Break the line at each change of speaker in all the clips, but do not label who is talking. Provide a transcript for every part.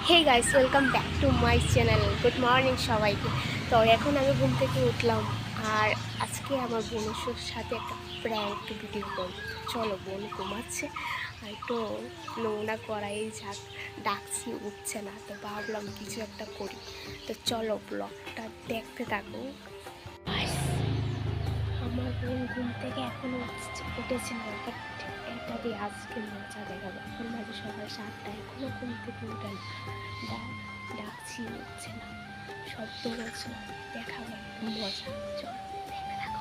Hey guys, welcome back to my channel. Good morning সবাইকে। তো এখন আমি ঘুম থেকে উঠলাম, আর আজকে আমার বোনের সাথে একটা প্র্যাঙ্ক ভিডিও করব। চলো, বোন ঘুমাচ্ছে আর একটু নোংরা করাই যাক, ডাকছি উঠছে না, তো ভাবলাম কিছু একটা করি। তো চলো, ব্লগটা দেখতে থাকো। আমার বোন ঘুম থেকে এখনও উঠেছে না, বাট এটা দিয়ে আজকে মজা দেখাবো। এখন মাঝে সকাল 7টা, এখনও ঘুম থেকে উঠে না, ডাকছি উঠছে না, শব্দ করছে না, দেখাবো একটু মজা। চল দেখতে থাকো।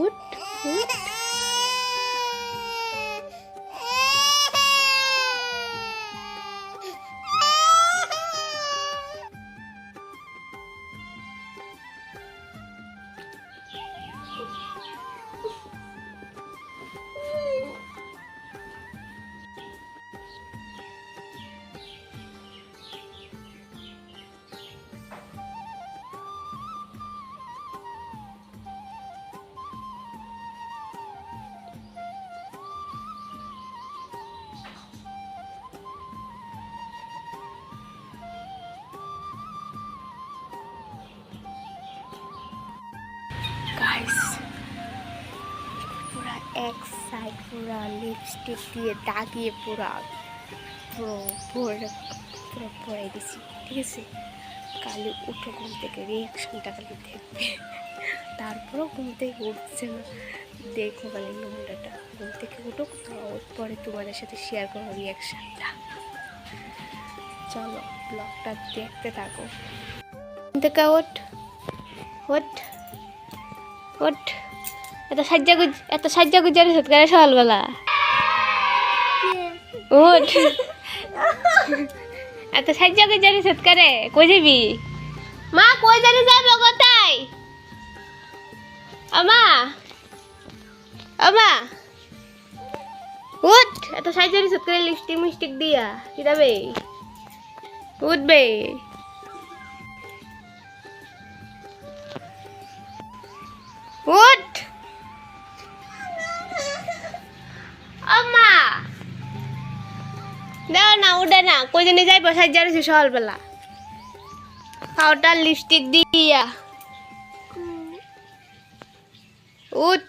উঠ উঠ। গাইস, পুরা এক সাইড পুরা লিপস্টিক দিয়ে দাগিয়ে পুরা পুরো পুরো পুরো পরে দিছি, ঠিক আছে? কালি উঠো ঘুম থেকে, রিয়াকশনটা খালি দেখবে। তারপরেও ঘুম থেকে উঠছে না, দেখো খালি নোংরাটা। ঘুম থেকে উঠো, পরে তোমাদের সাথে শেয়ার করো রিয়াকশনটা। চলো, ব্লগটা দেখতে থাকো। ঘুম থেকে ওঠ ওঠ ওঠ। এত সাজ্জা গুজারি সৎকারে সকালবেলা ওঠ। এত সাজ্জা গুজারি সৎকারে কই যাবি? মা কই জানি যাবো, কোথায়? আমা আমা উঠ। এত সাজ্জারি সৎকারে লিপস্টিক মিস্টিক দিয়া কি যাবে? উঠবে। উঠ আমা। দাও না, উঠে না, কই জানি যাইবো সাজ্জা রয়েছে সকালবেলা, পাউডার লিপস্টিক দিয়া। উঠ।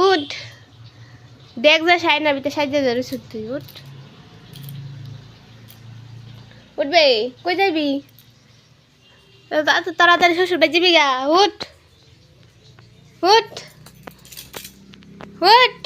উঠ, দেখ যা সাইনা বিতে সাজ্জা ধরে সত্যি। উঠ উঠবে। কই যাবি? তাড়াতাড়ি শ্বশুরটা যাবি গা। উঠ উঠ উঠ।